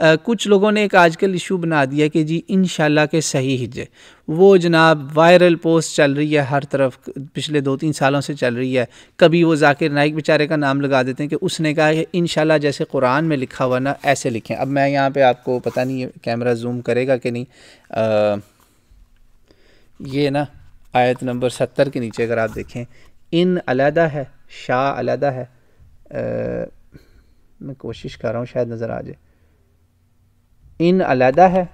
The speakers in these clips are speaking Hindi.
कुछ लोगों ने एक आजकल इशू बना दिया कि जी इंशाल्लाह के सही हिज्जे, वो जनाब वायरल पोस्ट चल रही है हर तरफ, पिछले 2-3 सालों से चल रही है। कभी वो जाकिर नाइक बेचारे का नाम लगा देते हैं कि उसने कहा कि इंशाल्लाह जैसे कुरान में लिखा हुआ ना ऐसे लिखें। अब मैं यहाँ पे आपको पता नहीं कैमरा जूम करेगा कि नहीं, ये ना आयत नंबर 70 के नीचे अगर आप देखें, इन अलहदा है, शाह अलहदा है, मैं कोशिश कर रहा हूँ शायद नज़र आ जाए, इन अलहदा है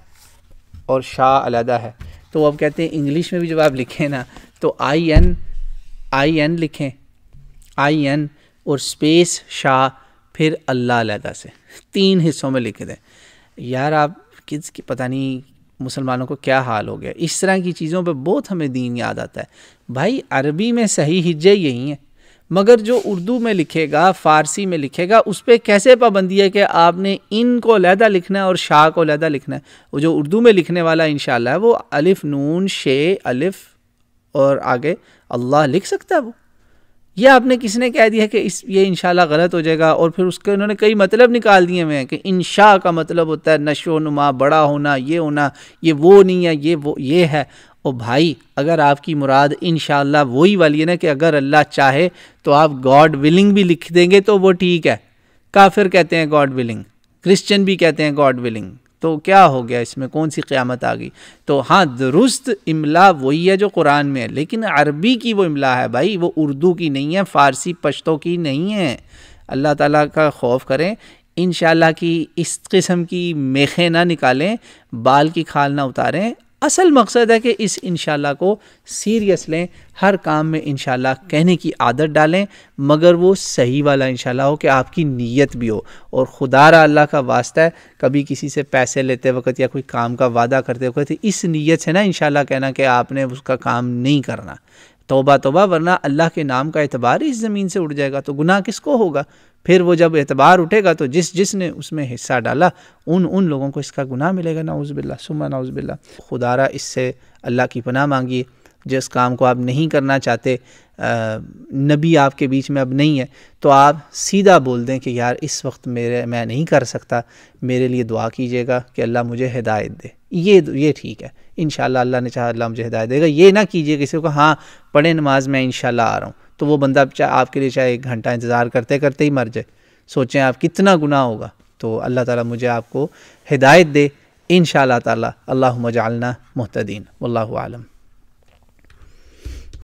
और शाह अलहदा है। तो अब कहते हैं इंग्लिश में भी जब आप लिखें ना तो आई एन लिखें, आई एन और स्पेस शाह, फिर अल्लाह अलहदा से 3 हिस्सों में लिख दें। यार आप किस की पता नहीं मुसलमानों को क्या हाल हो गया, इस तरह की चीज़ों पे बहुत हमें दीन याद आता है। भाई अरबी में सही हिज्जे यही हैं, मगर जो उर्दू में लिखेगा, फ़ारसी में लिखेगा, उस पर कैसे पाबंदी है कि आपने इन को अलहदा लिखना है और शाह को अलहदा लिखना है। वो जो उर्दू में लिखने वाला इंशाल्लाह है वो अलिफ नून शे अलिफ और आगे अल्लाह लिख सकता है। वो ये आपने किसने कह दिया कि ये इंशाल्लाह गलत हो जाएगा, और फिर उसके उन्होंने कई मतलब निकाल दिए हुए हैं कि इंशा का मतलब होता है नशो नुमा, बड़ा होना, ये होना, ये वो नहीं है, ये वो ये है। ओ भाई अगर आपकी मुराद इंशाल्लाह वही वाली है ना कि अगर अल्लाह चाहे तो आप गॉड विलिंग भी लिख देंगे तो वो ठीक है। काफिर कहते हैं गॉड विलिंग, क्रिश्चियन भी कहते हैं गॉड विलिंग, तो क्या हो गया, इसमें कौन सी क़यामत आ गई। तो हाँ दुरुस्त इमला वही है जो कुरान में है, लेकिन अरबी की वो इमला है भाई, वो उर्दू की नहीं है, फ़ारसी पश्तो की नहीं है। अल्लाह ताला का खौफ करें, इंशाल्लाह की इस किस्म की मेखें ना निकालें, बाल की खाल ना उतारें। असल मकसद है कि इस इंशाल्लाह को सीरियस लें, हर काम में इंशाल्लाह कहने की आदत डालें, मगर वो सही वाला इंशाल्लाह हो कि आपकी नीयत भी हो। और खुदारा अल्लाह का वास्ता है, कभी किसी से पैसे लेते वक्त या कोई काम का वादा करते वक्त इस नीयत से ना इंशाल्लाह कहना कि आपने उसका काम नहीं करना। तौबा तौबा, वरना अल्लाह के नाम का एतबार इस ज़मीन से उठ जाएगा तो गुनाह किसको होगा। फिर वो जब एतबार उठेगा तो जिसने उसमें हिस्सा डाला उन लोगों को इसका गुनाह मिलेगा। नाउज़ुबिल्लाह सुम्मा नाउज़ुबिल्लाह। खुदारा इससे अल्लाह की पनाह मांगिए। जिस काम को आप नहीं करना चाहते, नबी आपके बीच में अब नहीं है, तो आप सीधा बोल दें कि यार इस वक्त मैं नहीं कर सकता, मेरे लिए दुआ कीजिएगा कि अल्लाह मुझे हिदायत दे। ये ठीक है, इंशाल्लाह अल्लाह ने चाहा अल्लाह मुझे हिदायत देगा। ये ना कीजिए किसी को हाँ पढ़े नमाज में इंशाल्लाह आ रहा हूँ, तो वो बंदा आपके लिए चाहे 1 घंटा इंतज़ार करते करते ही मर जाए। सोचें आप कितना गुनाह होगा। तो अल्लाह ताला मुझे आपको हिदायत दे इंशाल्लाह ताला। अल्लाहुम्मा जअलना मुहतदीन, वल्लाहु आलम।